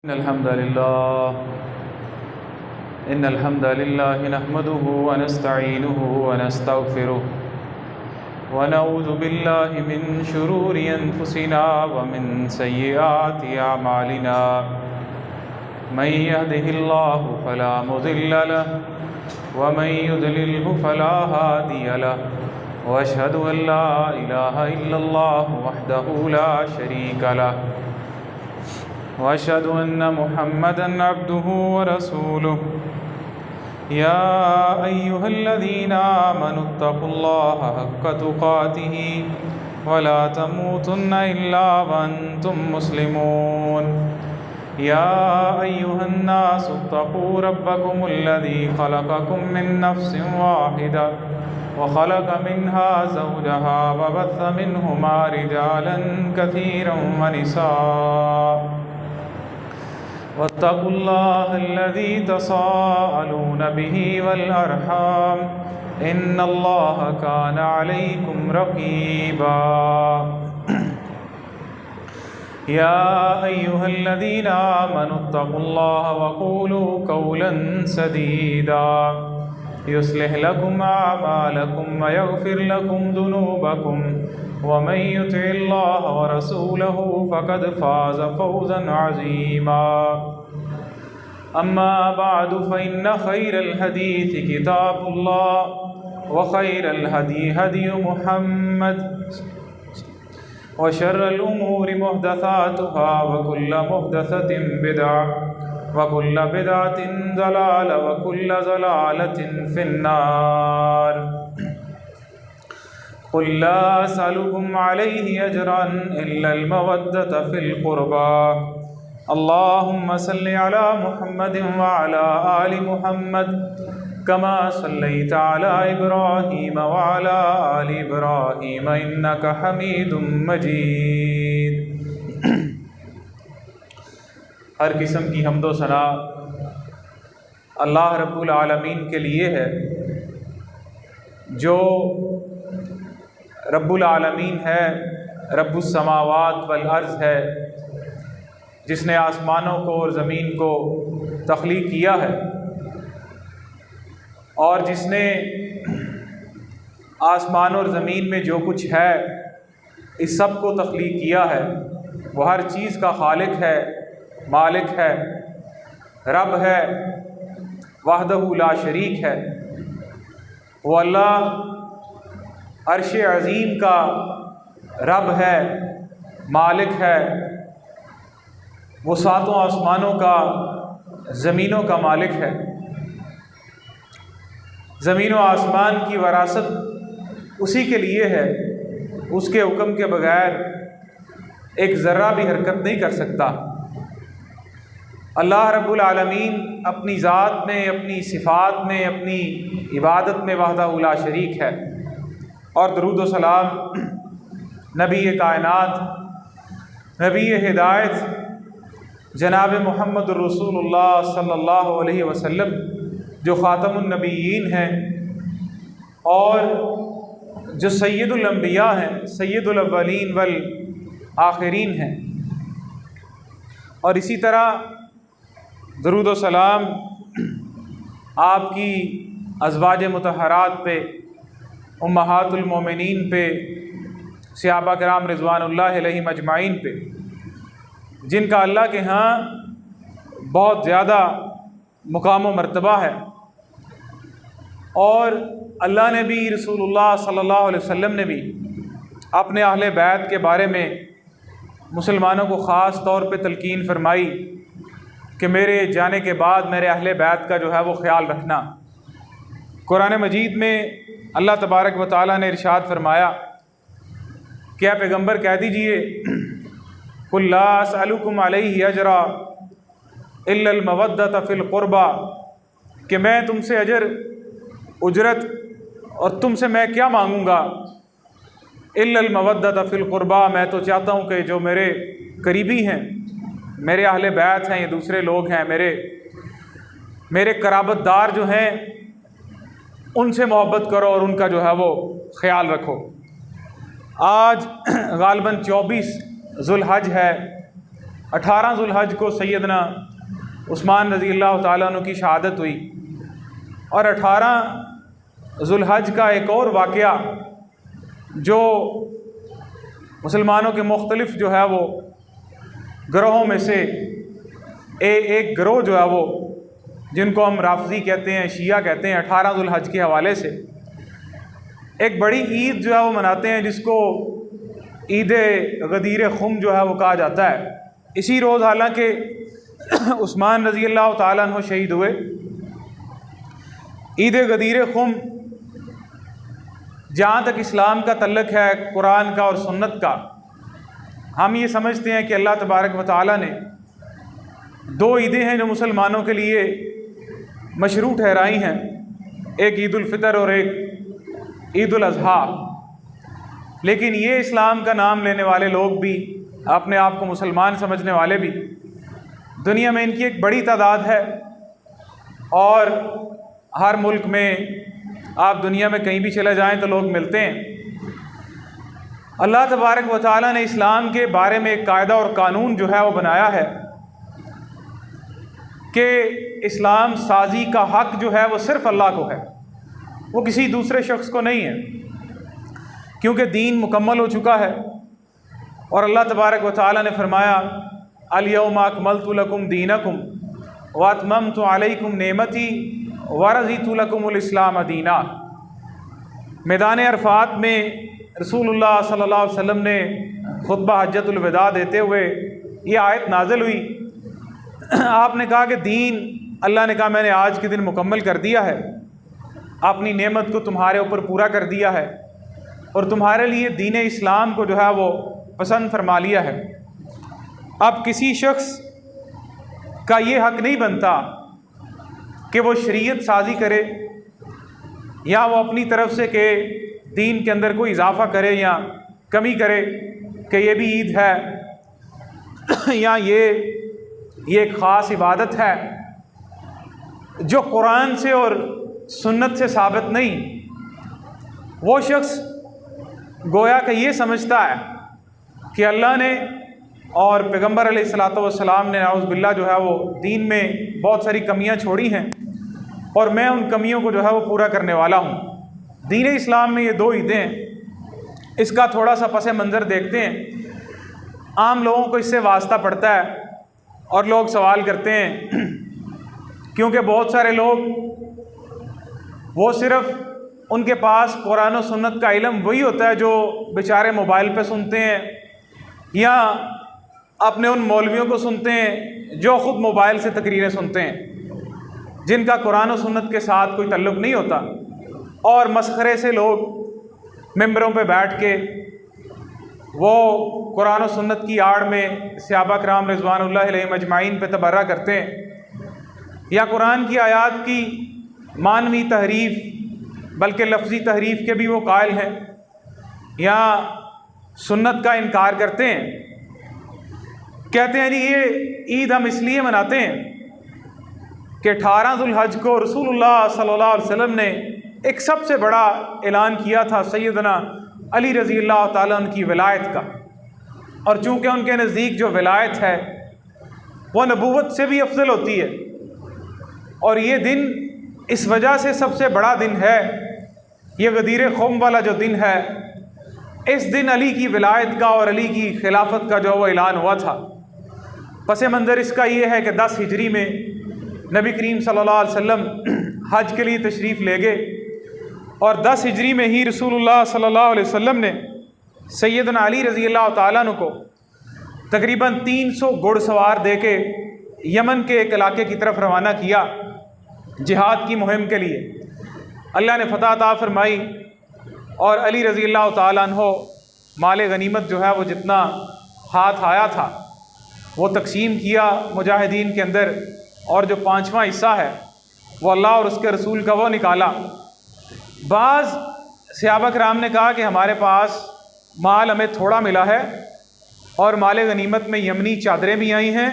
إن الحمد لله نحمده ونستعينه ونستغفره ونعوذ بالله من شرور أنفسنا ومن سيئات أعمالنا من يهده الله فلا مضل له ومن يضلله فلا هادي له وأشهد أن لا إله إلا الله وحده لا شريك له وأشهد أن محمدًا عبده ورسوله يا أيها الذين آمنوا اتقوا الله حق تقاته ولا تموتن إلا وأنتم مسلمون يا أيها الناس اتقوا ربكم الذي خلقكم من نفس واحدة وخلق منها زوجها وبث منهما رجالا كثيرا ونساء واتقوا الله الذي تساءلون به والأرحام إن الله كان عليكم رقيبا يا أيها الذين آمنوا اتقوا الله وقولوا قولا سديدا يصلح لكم أعمالكم ويغفر لكم ذنوبكم ومن يطع الله ورسوله فقد فاز فوزا عظيما أما بعد فإن خير الحديث كتاب الله وخير الهدي هدي محمد وشر الأمور محدثاتها وكل محدثة بدعة وكل بدعة ضلالة وكل ضلالة في النار قل لا أسألكم عليه أجرا إلا المودة في القربى اللهم صل على محمد وعلى آل محمد كما صليت على إبراهيم وعلى آل إبراهيم إنك حميد مجيد۔ ہر قسم کی حمد و ثنا اللہ رب العالمین کے لیے ہے جو رب العالمین ہے، رب السماوات والارض ہے، جس نے آسمانوں کو اور زمین کو تخلیق کیا ہے، اور جس نے آسمان اور زمین میں جو کچھ ہے اس سب کو تخلیق کیا ہے۔ وہ ہر چیز کا خالق ہے، مالک ہے، رب ہے، وحدہ لا شریک ہے۔ وہ اللہ عرش عظیم کا رب ہے، مالک ہے، وہ ساتوں آسمانوں کا، زمینوں کا مالک ہے۔ زمین و آسمان کی وراثت اسی کے لیے ہے، اس کے حکم کے بغیر ایک ذرہ بھی حرکت نہیں کر سکتا۔ اللہ رب العالمین اپنی ذات میں، اپنی صفات میں، اپنی عبادت میں وحدہ لا شریک ہے، اور درود و سلام نبی کائنات، نبی ہدایت جناب محمد الرسول اللہ صلی اللہ علیہ وسلم جو خاتم النبیین ہیں اور جو سید الانبیاء ہیں، سید الاولین والآخرین ہیں، اور اسی طرح درود و سلام آپ کی ازواج مطہرات پہ، امہات المومنین پہ، صحابہ کرام رضوان اللہ علیہم اجمعین پہ، جن کا اللہ کے ہاں بہت زیادہ مقام و مرتبہ ہے، اور اللہ نے بھی، رسول اللہ صلی اللہ علیہ وسلم نے بھی اپنے اہل بیت کے بارے میں مسلمانوں کو خاص طور پہ تلقین فرمائی کہ میرے جانے کے بعد میرے اہل بیت کا جو ہے وہ خیال رکھنا۔ قرآن مجید میں اللہ تبارک و تعالیٰ نے ارشاد فرمایا کہ اے پیغمبر کہہ دیجئے قل لا اسألکم علیہ اجرا الا المودۃ فی القربى، کہ میں تم سے اجرت اور تم سے میں کیا مانگوں گا، الا المودۃ فی القربى، میں تو چاہتا ہوں کہ جو میرے قریبی ہیں، میرے اہل بیت ہیں، یہ دوسرے لوگ ہیں، میرے قرابت دار جو ہیں، ان سے محبت کرو اور ان کا جو ہے وہ خیال رکھو۔ آج غالباً 24 ذوالحج ہے، 18 ذوالحج کو سیدنا عثمان رضی اللہ تعالیٰ عنہ کی شہادت ہوئی، اور 18 ذوالحج کا ایک اور واقعہ جو مسلمانوں کے مختلف جو ہے وہ گروہوں میں سے ایک گروہ جو ہے وہ جن کو ہم رافضی کہتے ہیں، شیعہ کہتے ہیں، 18 ذوالحج کے حوالے سے ایک بڑی عید جو ہے وہ مناتے ہیں جس کو عید غدیر خم جو ہے وہ کہا جاتا ہے۔ اسی روز حالانکہ عثمان رضی اللہ تعالیٰ عنہ شہید ہوئے۔ عید غدیر خم جہاں تک اسلام کا تعلق ہے، قرآن کا اور سنت کا، ہم یہ سمجھتے ہیں کہ اللہ تبارک و تعالیٰ نے 2 عیدیں ہیں جو مسلمانوں کے لیے مشروع ٹھہرائی ہیں، ایک عید الفطر اور ایک عید الاضحیٰ۔ لیکن یہ اسلام کا نام لینے والے لوگ بھی، اپنے آپ کو مسلمان سمجھنے والے بھی، دنیا میں ان کی ایک بڑی تعداد ہے، اور ہر ملک میں آپ دنیا میں کہیں بھی چلے جائیں تو لوگ ملتے ہیں۔ اللہ تبارک و تعالیٰ نے اسلام کے بارے میں ایک قاعدہ اور قانون جو ہے وہ بنایا ہے کہ اسلام سازی کا حق جو ہے وہ صرف اللہ کو ہے، وہ کسی دوسرے شخص کو نہیں ہے، کیونکہ دین مکمل ہو چکا ہے۔ اور اللہ تبارک و تعالیٰ نے فرمایا الیوم اکملت لکم دینکم واتممت علیکم نعمتی ورضیت لکم الاسلام دینا۔ میدان عرفات میں رسول اللہ صلی اللہ علیہ وسلم نے خطبہ حجۃ الوداع دیتے ہوئے یہ آیت نازل ہوئی۔ آپ نے کہا کہ دین، اللہ نے کہا میں نے آج کے دن مکمل کر دیا ہے، اپنی نعمت کو تمہارے اوپر پورا کر دیا ہے، اور تمہارے لیے دین اسلام کو جو ہے وہ پسند فرما لیا ہے۔ اب کسی شخص کا یہ حق نہیں بنتا کہ وہ شریعت سازی کرے، یا وہ اپنی طرف سے کہ دین کے اندر کوئی اضافہ کرے یا کمی کرے کہ یہ بھی عید ہے یا یہ ایک خاص عبادت ہے جو قرآن سے اور سنت سے ثابت نہیں۔ وہ شخص گویا کہ یہ سمجھتا ہے کہ اللہ نے اور پیغمبر علیہ الصلاۃ والسلام نے نعوذ باللہ جو ہے وہ دین میں بہت ساری کمیاں چھوڑی ہیں، اور میں ان کمیوں کو جو ہے وہ پورا کرنے والا ہوں۔ دین اسلام میں یہ 2 عیدیں ہیں، اس کا تھوڑا سا پس منظر دیکھتے ہیں۔ عام لوگوں کو اس سے واسطہ پڑتا ہے، اور لوگ سوال کرتے ہیں کیونکہ بہت سارے لوگ وہ صرف ان کے پاس قرآن و سنت کا علم وہی ہوتا ہے جو بیچارے موبائل پہ سنتے ہیں، یا اپنے ان مولویوں کو سنتے ہیں جو خود موبائل سے تقریریں سنتے ہیں، جن کا قرآن و سنت کے ساتھ کوئی تعلق نہیں ہوتا، اور مسخرے سے لوگ ممبروں پہ بیٹھ کے وہ قرآن و سنت کی آڑ میں صحابہ کرام رضوان اللہ علیہم اجمعین پہ تبرہ کرتے ہیں، یا قرآن کی آیات کی معنوی تحریف بلکہ لفظی تحریف کے بھی وہ قائل ہیں، یا سنت کا انکار کرتے ہیں۔ کہتے ہیں جی یہ عید ہم اس لیے مناتے ہیں کہ 18 ذوالحج کو رسول اللہ صلی اللہ علیہ وسلم نے ایک سب سے بڑا اعلان کیا تھا سیدنا علی رضی اللہ تعالیٰ عنہ کی ولایت کا، اور چونکہ ان کے نزدیک جو ولایت ہے وہ نبوت سے بھی افضل ہوتی ہے، اور یہ دن اس وجہ سے سب سے بڑا دن ہے، یہ غدیر خم والا جو دن ہے، اس دن علی کی ولایت کا اور علی کی خلافت کا جو وہ اعلان ہوا تھا۔ پس منظر اس کا یہ ہے کہ 10 ہجری میں نبی کریم صلی اللہ علیہ وسلم حج کے لیے تشریف لے گئے، اور 10 ہجری میں ہی رسول اللہ صلی اللہ علیہ وسلم نے سیدنا علی رضی اللہ تعالیٰ عنہ کو تقریباً 300 گھڑ سوار دے کے یمن کے ایک علاقے کی طرف روانہ کیا جہاد کی مہم کے لیے۔ اللہ نے فتح عطا فرمائی، اور علی رضی اللہ تعالیٰ عنہ مال غنیمت جو ہے وہ جتنا ہاتھ آیا تھا وہ تقسیم کیا مجاہدین کے اندر، اور جو 5واں حصہ ہے وہ اللہ اور اس کے رسول کا وہ نکالا۔ بعض صحابہ کرام نے کہا کہ ہمارے پاس مال ہمیں تھوڑا ملا ہے، اور مال غنیمت میں یمنی چادریں بھی آئی ہیں،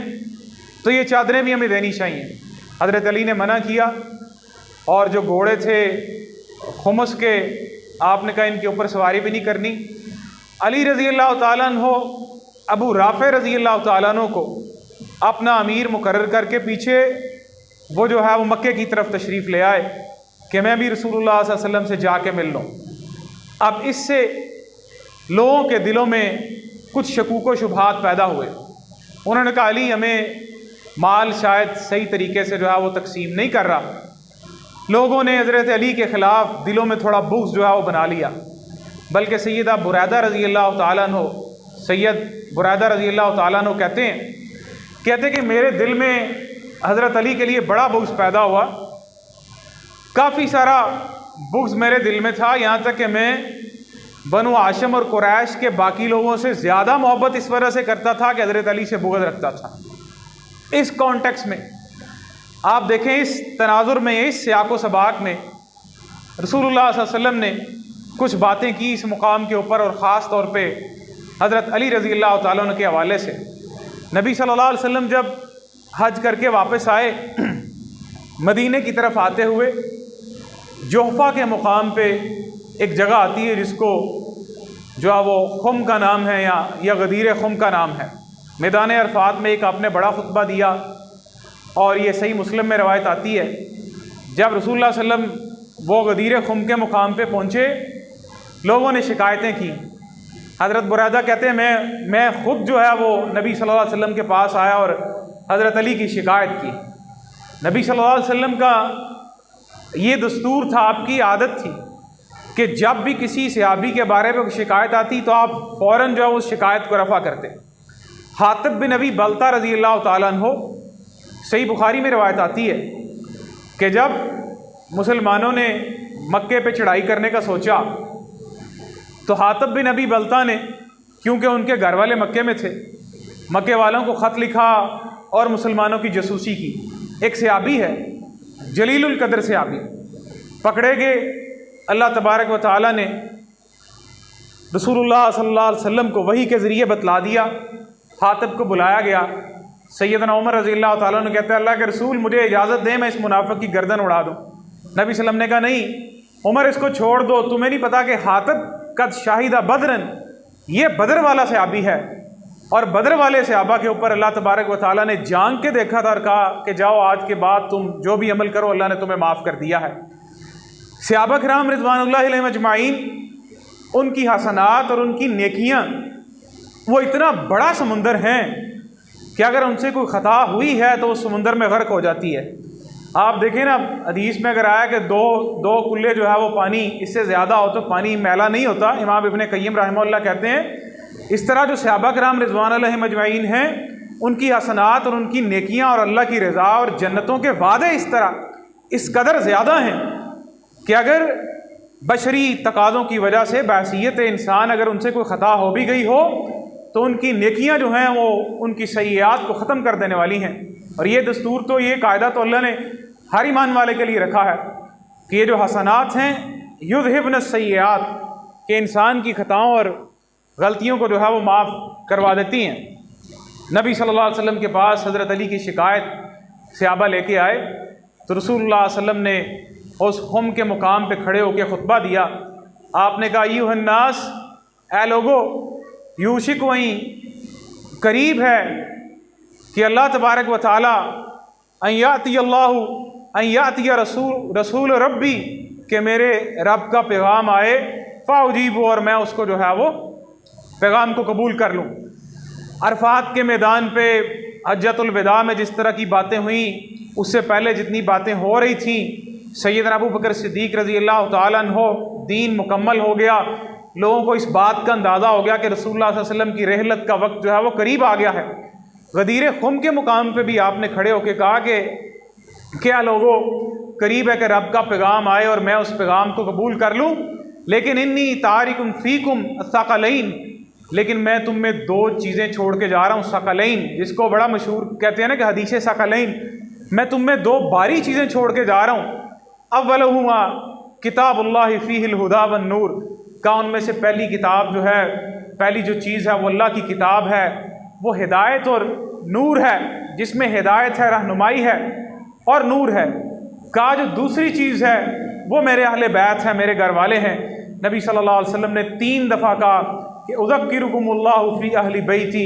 تو یہ چادریں بھی ہمیں دینی چاہیے۔ حضرت علی نے منع کیا، اور جو گھوڑے تھے خمس کے، آپ نے کہا ان کے اوپر سواری بھی نہیں کرنی۔ علی رضی اللہ تعالیٰ عنہ ابو رافع رضی اللہ تعالیٰ عنہ کو اپنا امیر مقرر کر کے پیچھے وہ جو ہے وہ مکے کی طرف تشریف لے آئے کہ میں بھی رسول اللہ صلی اللہ علیہ وسلم سے جا کے مل لوں۔ اب اس سے لوگوں کے دلوں میں کچھ شکوک و شبہات پیدا ہوئے۔ انہوں نے کہا علی ہمیں مال شاید صحیح طریقے سے جو ہے وہ تقسیم نہیں کر رہا۔ لوگوں نے حضرت علی کے خلاف دلوں میں تھوڑا بغض جو ہے وہ بنا لیا، بلکہ سیدہ بریدہ رضی اللہ تعالیٰ عنہ، سید بریدہ رضی اللہ تعالیٰ عنہ کہتے کہ میرے دل میں حضرت علی کے لیے بڑا بغض پیدا ہوا، کافی سارا بغض میرے دل میں تھا، یہاں تک کہ میں بنو ہاشم اور قریش کے باقی لوگوں سے زیادہ محبت اس وجہ سے کرتا تھا کہ حضرت علی سے بغض رکھتا تھا۔ اس کانٹیکس میں آپ دیکھیں، اس تناظر میں، اس سیاق و سباق میں رسول اللہ صلی اللہ علیہ وسلم نے کچھ باتیں کی اس مقام کے اوپر، اور خاص طور پہ حضرت علی رضی اللہ تعالیٰ عنہ کے حوالے سے۔ نبی صلی اللہ علیہ وسلم جب حج کر کے واپس آئے، مدینے کی طرف آتے ہوئے جوحفہ کے مقام پہ ایک جگہ آتی ہے جس کو جو ہے وہ خم کا نام ہے یا غدیر خم کا نام ہے۔ میدان عرفات میں ایک آپ نے بڑا خطبہ دیا، اور یہ صحیح مسلم میں روایت آتی ہے، جب رسول اللہ صلی اللہ علیہ وسلم وہ غدیر خم کے مقام پہ پہنچے، لوگوں نے شکایتیں کی۔ حضرت بریدہ کہتے ہیں میں خود جو ہے وہ نبی صلی اللہ علیہ وسلم کے پاس آیا اور حضرت علی کی شکایت کی۔ نبی صلی اللہ علیہ وسلم کا یہ دستور تھا، آپ کی عادت تھی کہ جب بھی کسی صحابی کے بارے میں شکایت آتی تو آپ فوراً جو ہے اس شکایت کو رفع کرتے۔ حاطب بن ابی بلتہ رضی اللہ تعالیٰ عنہ، صحیح بخاری میں روایت آتی ہے کہ جب مسلمانوں نے مکے پہ چڑھائی کرنے کا سوچا تو حاطب بن ابی بلتہ نے، کیونکہ ان کے گھر والے مکے میں تھے، مکے والوں کو خط لکھا اور مسلمانوں کی جاسوسی کی۔ ایک صحابی ہے، جلیل القدر صحابی، پکڑے گئے۔ اللہ تبارک و تعالیٰ نے رسول اللہ صلی اللہ علیہ وسلم کو وحی کے ذریعے بتلا دیا۔ حاطب کو بلایا گیا۔ سیدنا عمر رضی اللہ تعالیٰ نے کہتے ہیں اللہ کے رسول مجھے اجازت دیں میں اس منافق کی گردن اڑا دوں۔ نبی صلی اللہ علیہ وسلم نے کہا نہیں عمر، اس کو چھوڑ دو، تمہیں نہیں پتا کہ حاطب قد شاہدہ بدرن، یہ بدر والا صحابی ہے، اور بدر والے صحابہ کے اوپر اللہ تبارک و تعالیٰ نے جان کے دیکھا تھا اور کہا کہ جاؤ آج کے بعد تم جو بھی عمل کرو اللہ نے تمہیں معاف کر دیا ہے۔ صحابہ کرام رضوان اللہ علیہم اجمعین، ان کی حسنات اور ان کی نیکیاں وہ اتنا بڑا سمندر ہیں کہ اگر ان سے کوئی خطا ہوئی ہے تو اس سمندر میں غرق ہو جاتی ہے۔ آپ دیکھیں نا، حدیث میں اگر آیا کہ دو کلے جو ہے وہ پانی اس سے زیادہ ہو تو پانی میلا نہیں ہوتا۔ امام ابن قیم رحمہ اللہ کہتے ہیں اس طرح جو صحابہ کرام رضوان علیہم اجمعین ہیں، ان کی حسنات اور ان کی نیکیاں اور اللہ کی رضا اور جنتوں کے وعدے اس قدر زیادہ ہیں کہ اگر بشری تقاضوں کی وجہ سے بحیثیت انسان اگر ان سے کوئی خطا ہو بھی گئی ہو تو ان کی نیکیاں جو ہیں وہ ان کی سیئات کو ختم کر دینے والی ہیں۔ اور یہ دستور تو، یہ قاعدہ تو اللہ نے ہر ایمان والے کے لیے رکھا ہے کہ یہ جو حسنات ہیں یذہبن السیئات، کہ انسان کی خطاؤں اور غلطیوں کو جو ہے وہ معاف کروا دیتی ہیں۔ نبی صلی اللہ علیہ وسلم کے پاس حضرت علی کی شکایت صحابہ لے کے آئے تو رسول اللہ صلی اللہ علیہ وسلم نے اس خم کے مقام پہ کھڑے ہو کے خطبہ دیا۔ آپ نے کہا ایھا الناس، اے لوگو، یوشک، وہیں قریب ہے کہ اللہ تبارک و تعالیٰ ان یاتی رسول ربی، کہ میرے رب کا پیغام آئے، فاجیب، اور میں اس کو جو ہے وہ پیغام کو قبول کر لوں۔ عرفات کے میدان پہ حجۃ الوداع میں جس طرح کی باتیں ہوئیں، اس سے پہلے جتنی باتیں ہو رہی تھیں، سیدنا ابو بکر صدیق رضی اللہ تعالیٰ عنہ، دین مکمل ہو گیا، لوگوں کو اس بات کا اندازہ ہو گیا کہ رسول اللہ صلی اللہ علیہ وسلم کی رحلت کا وقت جو ہے وہ قریب آ گیا ہے۔ غدیر خم کے مقام پہ بھی آپ نے کھڑے ہو کے کہا کہ کیا لوگوں، قریب ہے کہ رب کا پیغام آئے اور میں اس پیغام کو قبول کر لوں، لیکن انی تارک فیکم الثقلین، لیکن میں تم میں دو چیزیں چھوڑ کے جا رہا ہوں، ثقلین، جس کو بڑا مشہور کہتے ہیں نا کہ حدیث ثقلین، میں تم میں دو بھاری چیزیں چھوڑ کے جا رہا ہوں۔ اولہما کتاب اللہ فیہ الہدی والنور، کا ان میں سے پہلی کتاب جو ہے، پہلی جو چیز ہے وہ اللہ کی کتاب ہے، وہ ہدایت اور نور ہے، جس میں ہدایت ہے، رہنمائی ہے اور نور ہے۔ کا جو دوسری چیز ہے وہ میرے اہل بیت ہیں، میرے گھر والے ہیں۔ نبی صلی اللہ علیہ وسلم نے 3 دفعہ کہا کہ اذکرکم اللہ فی اہل بیتی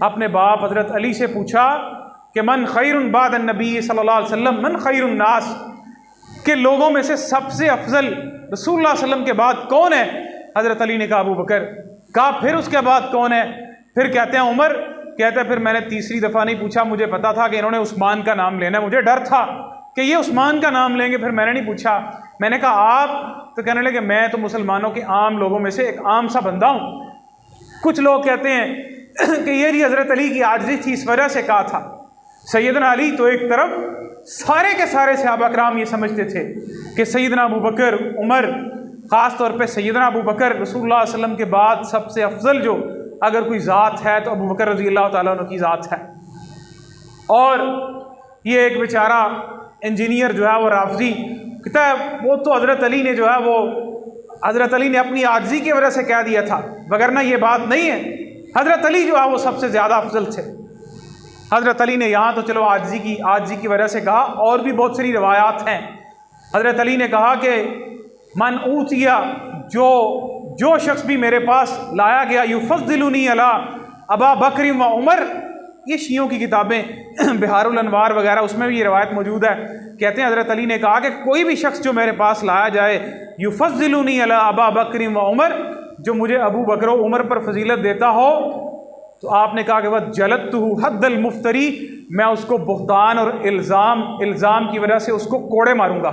اپنے باپ حضرت علی سے پوچھا کہ من خیر بعد النبی صلی اللہ علیہ وسلم، من خیر الناس، کہ لوگوں میں سے سب سے افضل رسول اللہ علیہ وسلم کے بعد کون ہے؟ حضرت علی نے کہا ابو بکر۔ کہا پھر اس کے بعد کون ہے؟ پھر کہتے ہیں عمر۔ کہتے ہیں پھر میں نے تیسری دفعہ نہیں پوچھا، مجھے پتا تھا کہ انہوں نے عثمان کا نام لینا ہے، مجھے ڈر تھا کہ یہ عثمان کا نام لیں گے، پھر میں نے نہیں پوچھا۔ میں نے کہا آپ؟ تو کہنے لگے میں تو مسلمانوں کے عام لوگوں میں سے ایک عام سا بندہ ہوں۔ کچھ لوگ کہتے ہیں کہ یہ جی حضرت علی کی عاجزی تھی، اس وجہ سے کہا تھا۔ سیدنا علی تو ایک طرف، سارے کے سارے صحابہ کرام یہ سمجھتے تھے کہ سیدنا ابو بکر، عمر، خاص طور پہ سیدنا ابو بکر رسول اللہ علیہ وسلم کے بعد سب سے افضل جو اگر کوئی ذات ہے تو ابو بکر رضی اللہ تعالیٰ عنہ کی ذات ہے۔ اور یہ ایک بیچارہ انجینئر جو ہے وہ رافضی کہتا ہے وہ تو حضرت علی نے جو ہے وہ حضرت علی نے اپنی عاجزی کی وجہ سے کہہ دیا تھا، وگرنہ یہ بات نہیں ہے، حضرت علی جو ہے وہ سب سے زیادہ افضل تھے۔ حضرت علی نے یہاں تو چلو عاجزی کی وجہ سے کہا، اور بھی بہت ساری روایات ہیں۔ حضرت علی نے کہا کہ من اوتیا، جو شخص بھی میرے پاس لایا گیا، یفضلنی علی ابا بکر و عمر، یہ شیعوں کی کتابیں بہار الانوار وغیرہ اس میں بھی یہ روایت موجود ہے۔ کہتے ہیں حضرت علی نے کہا کہ کوئی بھی شخص جو میرے پاس لایا جائے، یفضلنی علی ابا بکر و عمر، جو مجھے ابو بکر و عمر پر فضیلت دیتا ہو، تو آپ نے کہا کہ وہ جلدتہ حد المفتری، میں اس کو بہتان اور الزام کی وجہ سے اس کو کوڑے ماروں گا۔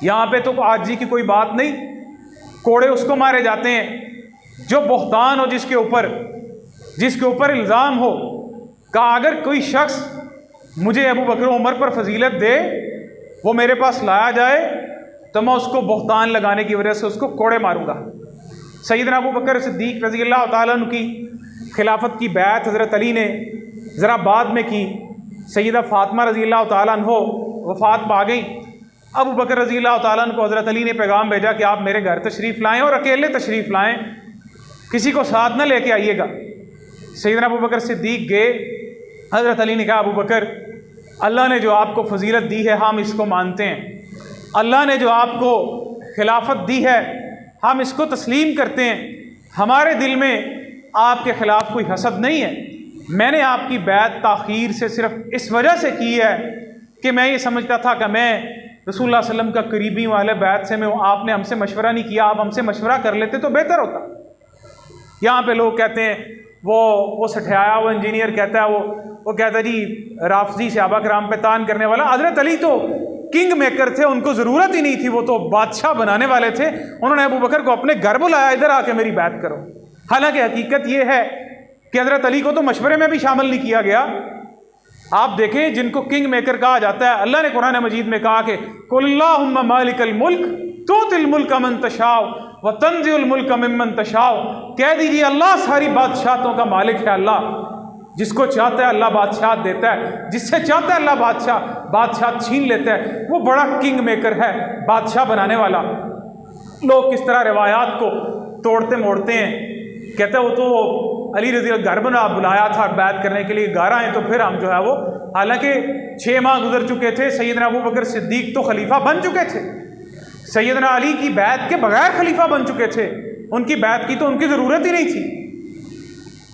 یہاں پہ تو عاجزی کی کوئی بات نہیں، کوڑے اس کو مارے جاتے ہیں جو بہتان ہو، جس کے اوپر الزام ہو۔ کہا اگر کوئی شخص مجھے ابو بکر و عمر پر فضیلت دے، وہ میرے پاس لایا جائے، تو میں اس کو بہتان لگانے کی وجہ سے اس کو کوڑے ماروں گا۔ سیدنا ابو بکر صدیق رضی اللہ تعالیٰ عنہ کی خلافت کی بیعت حضرت علی نے ذرا بعد میں کی۔ سیدہ فاطمہ رضی اللہ تعالیٰ عنہ وفات پا گئیں۔ ابو بکر رضی اللہ تعالیٰ عنہ کو حضرت علی نے پیغام بھیجا کہ آپ میرے گھر تشریف لائیں، اور اکیلے تشریف لائیں، کسی کو ساتھ نہ لے کے آئیے گا۔ سیدنا ابو بکر صدیق گئے۔ حضرت علی نے کہا ابو بکر، اللہ نے جو آپ کو فضیلت دی ہے ہم اس کو مانتے ہیں، اللہ نے جو آپ کو خلافت دی ہے ہم اس کو تسلیم کرتے ہیں، ہمارے دل میں آپ کے خلاف کوئی حسد نہیں ہے۔ میں نے آپ کی بیعت تاخیر سے صرف اس وجہ سے کی ہے کہ میں یہ سمجھتا تھا کہ میں رسول اللہ علیہ وسلم کا قریبی والے بیعت سے میں آپ نے ہم سے مشورہ نہیں کیا، آپ ہم سے مشورہ کر لیتے تو بہتر ہوتا۔ یہاں پہ لوگ کہتے ہیں وہ سٹھایا وہ انجینئر کہتا ہے وہ کہتا ہے جی رافضی صحابہ کرام پہ تان کرنے والا، حضرت علی تو کنگ میکر تھے، ان کو ضرورت ہی نہیں تھی، وہ تو بادشاہ بنانے والے تھے، انہوں نے ابو بکر کو اپنے گھر بلایا ادھر آ کے میری بیعت کرو۔ حالانکہ حقیقت یہ ہے کہ حضرت علی کو تو مشورے میں بھی شامل نہیں کیا گیا۔ آپ دیکھیں جن کو کنگ میکر کہا جاتا ہے، اللہ نے قرآن مجید میں کہا کہ قل اللہم مالک الملک تؤتی الملک من تشاء وتنزع الملک ممن تشاء، کہہ دیجیے اللہ ساری بادشاہتوں کا مالک ہے، اللہ جس کو چاہتا ہے اللہ بادشاہت دیتا ہے، جس سے چاہتا ہے اللہ بادشاہت چھین لیتا ہے، وہ بڑا کنگ میکر ہے، بادشاہ بنانے والا۔ لوگ کس طرح روایات کو توڑتے موڑتے ہیں، کہتے ہیں وہ تو علی رضی اللہ گھر بلایا تھا بیعت کرنے کے لیے، گھر آئے تو پھر ہم جو ہے وہ، حالانکہ 6 ماہ گزر چکے تھے، سیدنا ابو بکر صدیق تو خلیفہ بن چکے تھے، سیدنا علی کی بیعت کے بغیر خلیفہ بن چکے تھے، ان کی بیعت کی تو ان کی ضرورت ہی نہیں تھی۔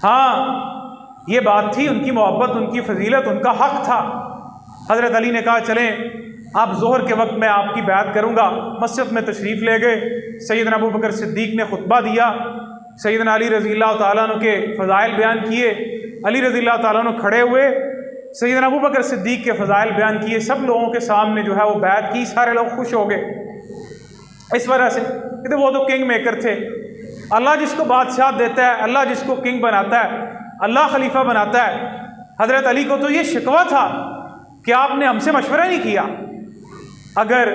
ہاں یہ بات تھی، ان کی محبت، ان کی فضیلت، ان کا حق تھا۔ حضرت علی نے کہا چلیں آپ ظہر کے وقت میں آپ کی بیعت کروں گا، مسجد میں تشریف لے گئے، سیدنا ابو بکر صدیق نے خطبہ دیا، سیدنا علی رضی اللہ تعالیٰ عنہ کے فضائل بیان کیے، علی رضی اللہ تعالیٰ عنہ کھڑے ہوئے، سیدنا ابو بکر صدیق کے فضائل بیان کیے، سب لوگوں کے سامنے جو ہے وہ بیعت کی، سارے لوگ خوش ہو گئے اس وجہ سے کہ وہ تو کنگ میکر تھے، اللہ جس کو بادشاہ دیتا ہے، اللہ جس کو کنگ بناتا ہے، اللہ خلیفہ بناتا ہے۔ حضرت علی کو تو یہ شکوہ تھا کہ آپ نے ہم سے مشورہ نہیں کیا۔ اگر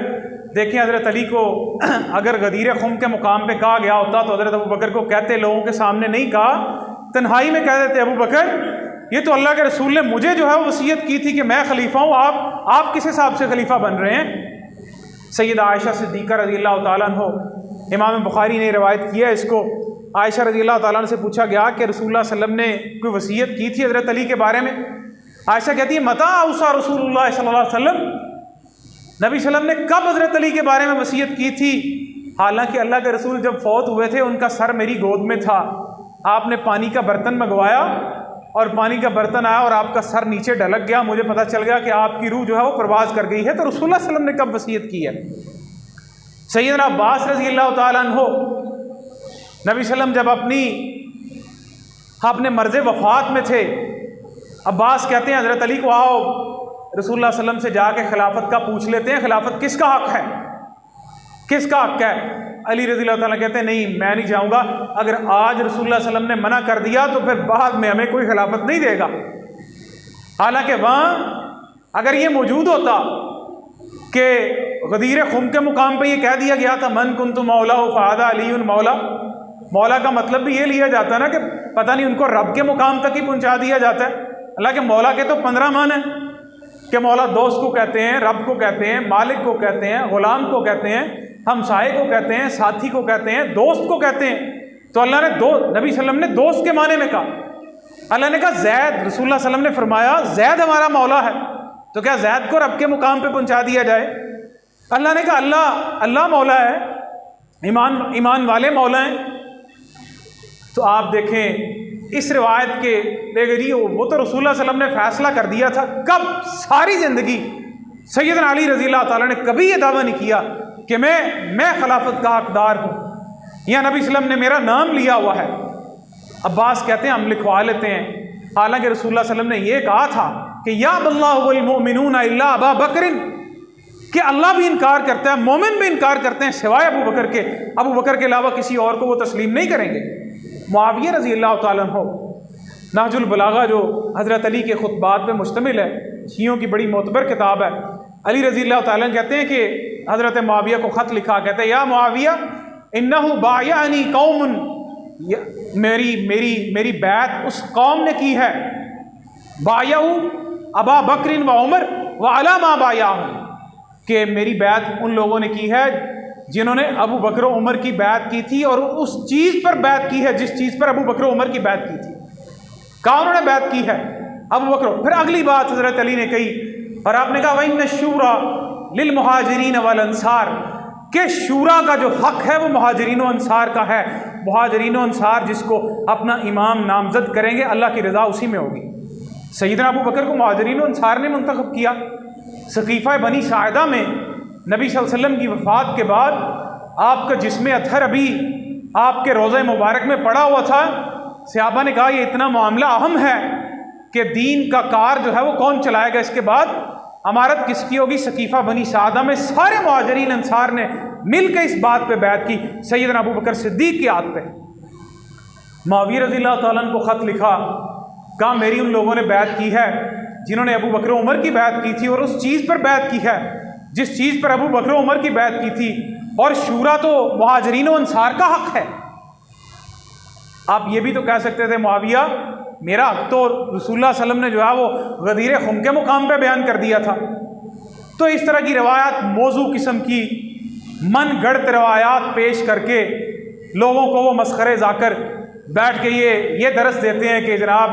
دیکھیں حضرت علی کو اگر غدیر خم کے مقام پہ کہا گیا ہوتا تو حضرت ابو بکر کو کہتے، لوگوں کے سامنے نہیں کہا، تنہائی میں کہہ دیتے ابو بکر یہ تو اللہ کے رسول نے مجھے جو ہے وہ وصیت کی تھی کہ میں خلیفہ ہوں، آپ کس حساب سے خلیفہ بن رہے ہیں۔ سیدہ عائشہ صدیقہ رضی اللہ تعالیٰ عنہ، امام بخاری نے روایت کیا اس کو، عائشہ رضی اللہ تعالیٰ عنہ سے پوچھا گیا کہ رسول اللہ صلی اللہ علیہ وسلم نے کوئی وصیت کی تھی حضرت علی کے بارے میں؟ عائشہ کہتی ہے متى اوصى رسول اللہ صلی اللہ علیہ وسلم، نبی صلی اللہ علیہ وسلم نے کب حضرت علی کے بارے میں وصیت کی تھی؟ حالانکہ اللہ کے رسول جب فوت ہوئے تھے ان کا سر میری گود میں تھا، آپ نے پانی کا برتن منگوایا اور پانی کا برتن آیا اور آپ کا سر نیچے ڈھلک گیا، مجھے پتہ چل گیا کہ آپ کی روح جو ہے وہ پرواز کر گئی ہے، تو رسول اللہ صلی اللہ علیہ وسلم نے کب وصیت کی ہے؟ سیدنا عباس رضی اللہ تعالیٰ عنہ نبی صلی اللہ علیہ وسلم جب اپنے مرض وفات میں تھے، عباس کہتے ہیں حضرت علی کو آؤ رسول اللہ صلی اللہ علیہ وسلم سے جا کے خلافت کا پوچھ لیتے ہیں، خلافت کس کا حق ہے، کس کا حق ہے؟ علی رضی اللہ تعالیٰ کہتے ہیں نہیں میں نہیں جاؤں گا، اگر آج رسول اللہ صلی اللہ علیہ وسلم نے منع کر دیا تو پھر بعد میں ہمیں کوئی خلافت نہیں دے گا۔ حالانکہ وہاں اگر یہ موجود ہوتا کہ غدیر خم کے مقام پہ یہ کہہ دیا گیا تھا من کنت مولا فہذا علی مولا، مولا کا مطلب بھی یہ لیا جاتا نا کہ پتہ نہیں ان کو رب کے مقام تک ہی پہنچا دیا جاتا ہے۔ اللہ کے مولا کے تو 15 معنی ہیں کہ مولا دوست کو کہتے ہیں، رب کو کہتے ہیں، مالک کو کہتے ہیں، غلام کو کہتے ہیں، ہمسائے کو کہتے ہیں، ساتھی کو کہتے ہیں، دوست کو کہتے ہیں۔ تو اللہ نے نبی صلی اللہ علیہ وسلم نے دوست کے معنی میں کہا، اللہ نے کہا زید، رسول اللہ صلی اللہ علیہ وسلم نے فرمایا زید ہمارا مولا ہے، تو کیا زید کو رب کے مقام پہ پہنچا دیا جائے؟ اللہ نے کہا اللہ مولا ہے، ایمان والے مولا ہیں۔ تو آپ دیکھیں اس روایت کے دیکھیے وہ تو رسول اللہ صلی اللہ علیہ وسلم نے فیصلہ کر دیا تھا، کب ساری زندگی سیدنا علی رضی اللہ تعالیٰ نے کبھی یہ دعویٰ نہیں کیا کہ میں خلافت کا حقدار ہوں، یا نبی صلی اللہ علیہ وسلم نے میرا نام لیا ہوا ہے۔ عباس کہتے ہیں ہم لکھوا لیتے ہیں، حالانکہ رسول اللہ صلی اللہ علیہ وسلم نے یہ کہا تھا کہ یا اللہ والمؤمنون الا ابا بکر، کہ اللہ بھی انکار کرتا ہے، مومن بھی انکار کرتے ہیں سوائے ابو بکر کے، ابو بکر کے علاوہ کسی اور کو وہ تسلیم نہیں کریں گے۔ معاویہ رضی اللہ تعالیٰ عنہ، نہج البلاغہ جو حضرت علی کے خطبات پہ مشتمل ہے، شیعوں کی بڑی معتبر کتاب ہے، علی رضی اللہ تعالیٰ کہتے ہیں کہ حضرت معاویہ کو خط لکھا، کہتے ہیں یا معاویہ انہ بایعنی قوم، میری بیعت اس قوم نے کی ہے، بایعوا ابا بکر و عمر وعلی ما بایعہم، کہ میری بیعت ان لوگوں نے کی ہے جنہوں نے ابو بکر و عمر کی بیعت کی تھی، اور اس چیز پر بیعت کی ہے جس چیز پر ابو بکر و عمر کی بیعت کی تھی۔ کہا انہوں نے بیعت کی ہے ابو بکر۔ پھر اگلی بات حضرت علی نے کہی اور آپ نے کہا وَإِنَّ الشُّورَى لِلْمُهَاجِرِينَ وَالْأَنصَارِ، کہ شورا کا جو حق ہے وہ مہاجرین و انصار کا ہے، مہاجرین و انصار جس کو اپنا امام نامزد کریں گے اللہ کی رضا اسی میں ہوگی۔ سیدنا ابو بکر کو مہاجرین و انصار نے منتخب کیا۔ سقیفہ بنی ساعدہ میں نبی صلی اللہ علیہ وسلم کی وفات کے بعد آپ کا جسم اطہر ابھی آپ کے روضہ مبارک میں پڑا ہوا تھا، صحابہ نے کہا یہ اتنا معاملہ اہم ہے کہ دین کا کار جو ہے وہ کون چلائے گا، اس کے بعد امارت کس کی ہوگی؟ سقیفہ بنی ساعدہ میں سارے مہاجرین انصار نے مل کے اس بات پہ بیعت کی، سیدنا ابو بکر صدیق کی عہد پہ۔ معاویہ رضی اللہ تعالیٰ عنہ کو خط لکھا، کہا میری ان لوگوں نے بیعت کی ہے جنہوں نے ابو بکر و عمر کی بیعت کی تھی، اور اس چیز پر بیعت کی ہے جس چیز پر ابو بکر و عمر کی بیعت کی تھی، اور شورا تو مہاجرین و انصار کا حق ہے۔ آپ یہ بھی تو کہہ سکتے تھے معاویہ میرا حق تو رسول اللہ صلی اللہ علیہ وسلم نے جو ہے وہ غدیر خم کے مقام پہ بیان کر دیا تھا۔ تو اس طرح کی روایات، موضوع قسم کی من گڑت روایات پیش کر کے لوگوں کو وہ مسخرے ذاکر بیٹھ کے یہ درس دیتے ہیں کہ جناب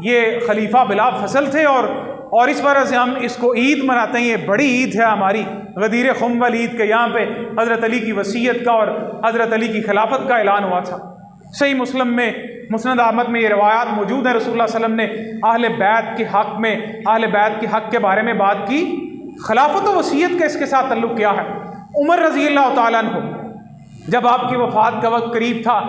یہ خلیفہ بلا فصل تھے، اور اس وجہ سے ہم اس کو عید مناتے ہیں، یہ بڑی عید ہے ہماری غدیر خم والعید کے، یہاں پہ حضرت علی کی وصیت کا اور حضرت علی کی خلافت کا اعلان ہوا تھا۔ صحیح مسلم میں، مسند احمد میں یہ روایات موجود ہیں، رسول اللہ صلی اللہ علیہ وسلم نے اہل بیت کے حق میں، اہل بیت کے حق کے بارے میں بات کی۔ خلافت و وصیت کا اس کے ساتھ تعلق کیا ہے؟ عمر رضی اللہ تعالیٰ عنہ جب آپ کی وفات کا وقت قریب تھا،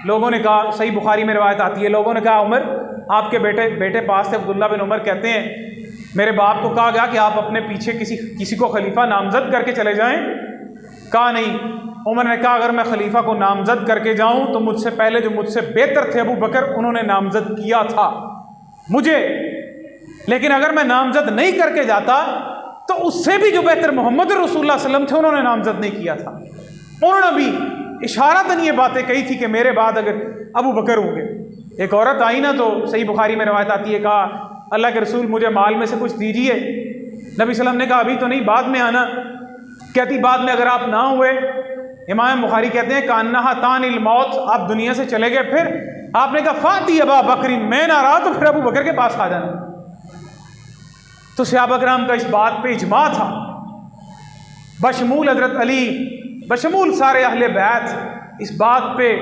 لوگوں نے کہا، صحیح بخاری میں روایت آتی ہے، لوگوں نے کہا عمر آپ کے بیٹے پاس سے عبداللہ بن عمر کہتے ہیں میرے باپ کو کہا گیا کہ آپ اپنے پیچھے کسی کو خلیفہ نامزد کر کے چلے جائیں۔ کہا نہیں۔ عمر نے کہا اگر میں خلیفہ کو نامزد کر کے جاؤں تو مجھ سے پہلے جو مجھ سے بہتر تھے ابو بکر، انہوں نے نامزد کیا تھا مجھے، لیکن اگر میں نامزد نہیں کر کے جاتا تو اس سے بھی جو بہتر محمد رسول اللہ صلی اللہ علیہ وسلم تھے انہوں نے نامزد نہیں کیا تھا۔ انہوں نے بھی اشارتاً یہ باتیں کہی تھی کہ میرے بعد اگر ابو بکر ہوں گے۔ ایک عورت آئی نا، تو صحیح بخاری میں روایت آتی ہے، کہا اللہ کے رسول مجھے مال میں سے کچھ دیجیے۔ نبی صلی اللہ علیہ وسلم نے کہا ابھی تو نہیں، بعد میں آنا۔ کہتی بعد میں اگر آپ نہ ہوئے، امام بخاری کہتے ہیں کانہا تان الموت، آپ دنیا سے چلے گئے، پھر آپ نے کہا فاتی ابا بکر، میں نہ رہا تو پھر ابو بکر کے پاس آ جانا۔ تو صحابہ کرام کا اس بات پہ اجماع تھا، بشمول حضرت علی، بشمول سارے اہل بیت، اس بات پہ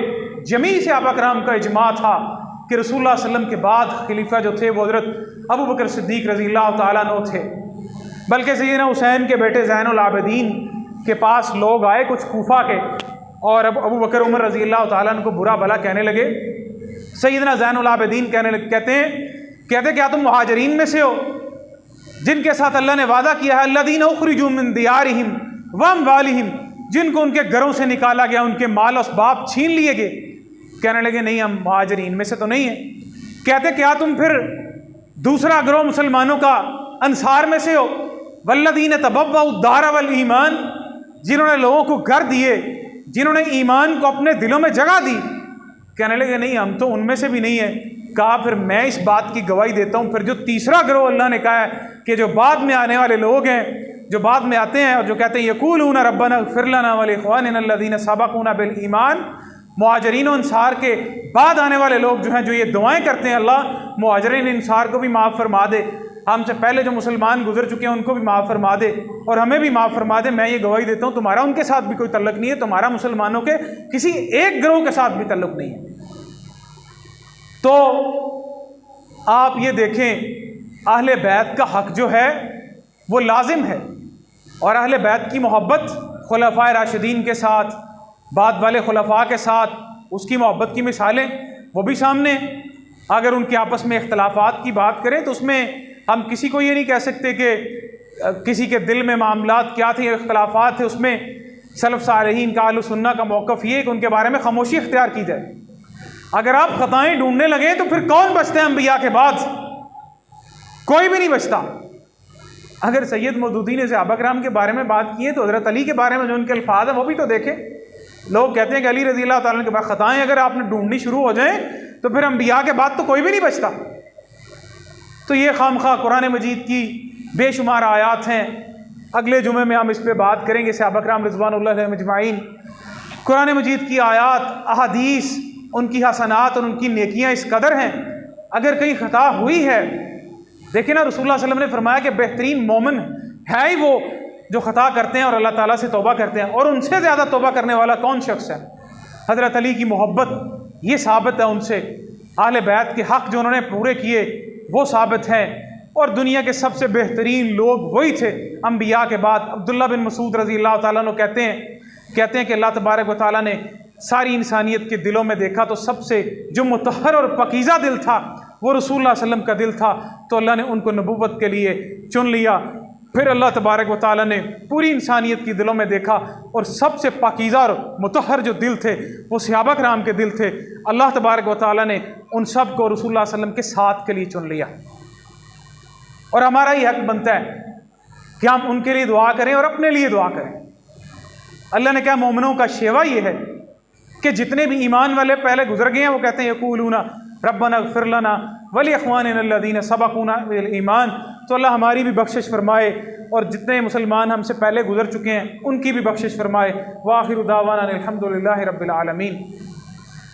جمیع صحابہ کرام کا اجماع تھا کہ رسول اللہ صلی اللہ علیہ وسلم کے بعد خلیفہ جو تھے وہ حضرت ابو بکر صدیق رضی اللہ تعالیٰ عنہ تھے، بلکہ سیدنا حسین کے بیٹے زین العابدین کے پاس لوگ آئے کچھ کوفہ کے، اور اب ابو بکر عمر رضی اللہ تعالیٰ عنہ کو برا بھلا کہنے لگے۔ سیدنا زین العابدین کہتے ہیں کیا تم مہاجرین میں سے ہو جن کے ساتھ اللہ نے وعدہ کیا ہے الذین اخرجوا من دیارہم واموالہم، جن کو ان کے گھروں سے نکالا گیا، ان کے مال و اسباب چھین لیے گئے؟ کہنے لگے نہیں، ہم مہاجرین میں سے تو نہیں ہیں۔ کہتے کیا تم پھر دوسرا گروہ مسلمانوں کا انصار میں سے ہو؟ والذین تبوؤا الدار والایمان، جنہوں نے لوگوں کو گھر دیے، جنہوں نے ایمان کو اپنے دلوں میں جگہ دی؟ کہنے لگے نہیں، ہم تو ان میں سے بھی نہیں ہیں۔ کہا پھر میں اس بات کی گواہی دیتا ہوں، پھر جو تیسرا گروہ اللہ نے کہا ہے کہ جو بعد میں آنے والے لوگ ہیں، جو بعد میں آتے ہیں اور جو کہتے ہیں یقولون ربنا اغفر لنا ولاخواننا الذین سبقونا بالایمان، مہاجرین و انصار کے بعد آنے والے لوگ جو ہیں جو یہ دعائیں کرتے ہیں اللہ مہاجرین انصار کو بھی معاف فرما دے، ہم سے پہلے جو مسلمان گزر چکے ہیں ان کو بھی معاف فرما دے اور ہمیں بھی معاف فرما دے۔ میں یہ گواہی دیتا ہوں تمہارا ان کے ساتھ بھی کوئی تعلق نہیں ہے، تمہارا مسلمانوں کے کسی ایک گروہ کے ساتھ بھی تعلق نہیں ہے۔ تو آپ یہ دیکھیں اہل بیت کا حق جو ہے وہ لازم ہے، اور اہل بیت کی محبت خلفائے راشدین کے ساتھ، بعد والے خلفاء کے ساتھ، اس کی محبت کی مثالیں وہ بھی سامنے ہیں۔ اگر ان کے آپس میں اختلافات کی بات کریں تو اس میں ہم کسی کو یہ نہیں کہہ سکتے کہ کسی کے دل میں معاملات کیا تھے، اختلافات تھے، اس میں سلف صالحین کا اہل سنہ کا موقف یہ ہے کہ ان کے بارے میں خاموشی اختیار کی جائے۔ اگر آپ خطائیں ڈھونڈنے لگے تو پھر کون بچتے ہیں انبیاء کے بعد؟ کوئی بھی نہیں بچتا۔ اگر سید مودودی نے صحابہ کرام کے بارے میں بات کی ہے تو حضرت علی کے بارے میں جو ان کے الفاظ ہیں وہ بھی تو دیکھیں۔ لوگ کہتے ہیں کہ علی رضی اللہ تعالیٰ عنہ کے بعد خطائیں اگر آپ نے ڈھونڈنی شروع ہو جائیں تو پھر انبیاء کے بعد تو کوئی بھی نہیں بچتا۔ تو یہ خام خواہ قرآن مجید کی بے شمار آیات ہیں، اگلے جمعے میں ہم اس پہ بات کریں گے، صحابہ کرام رضوان اللہ علیہم اجمعین۔ قرآن مجید کی آیات، احادیث، ان کی حسنات اور ان کی نیکیاں اس قدر ہیں، اگر کہیں خطا ہوئی ہے، دیکھیں نا رسول اللہ صلی اللہ علیہ وسلم نے فرمایا کہ بہترین مومن ہے ہی وہ جو خطا کرتے ہیں اور اللہ تعالیٰ سے توبہ کرتے ہیں، اور ان سے زیادہ توبہ کرنے والا کون شخص ہے؟ حضرت علی کی محبت یہ ثابت ہے ان سے، اہل بیت کے حق جو انہوں نے پورے کیے وہ ثابت ہیں، اور دنیا کے سب سے بہترین لوگ وہی تھے انبیاء کے بعد۔ عبداللہ بن مسعود رضی اللہ تعالیٰ عنہ کہتے ہیں کہ اللہ تبارک و تعالیٰ نے ساری انسانیت کے دلوں میں دیکھا تو سب سے جو مطہر اور پاکیزہ دل تھا وہ رسول اللہ صلی اللہ علیہ وسلم کا دل تھا، تو اللہ نے ان کو نبوت کے لیے چن لیا۔ پھر اللہ تبارک و تعالیٰ نے پوری انسانیت کی دلوں میں دیکھا اور سب سے پاکیزہ اور مطہر جو دل تھے وہ صحابہ کرام کے دل تھے، اللہ تبارک و تعالیٰ نے ان سب کو رسول اللہ صلی اللہ علیہ وسلم کے ساتھ کے لیے چن لیا، اور ہمارا یہ حق بنتا ہے کہ ہم ان کے لیے دعا کریں اور اپنے لیے دعا کریں۔ اللہ نے کہا مومنوں کا شیوا یہ ہے کہ جتنے بھی ایمان والے پہلے گزر گئے ہیں وہ کہتے ہیں یقولون ربنا اغفر لنا ولاخواننا الذین سبقونا بالایمان، تو اللہ ہماری بھی بخشش فرمائے اور جتنے مسلمان ہم سے پہلے گزر چکے ہیں ان کی بھی بخشش فرمائے۔ وآخر دعوانا الحمد للہ رب العالمین۔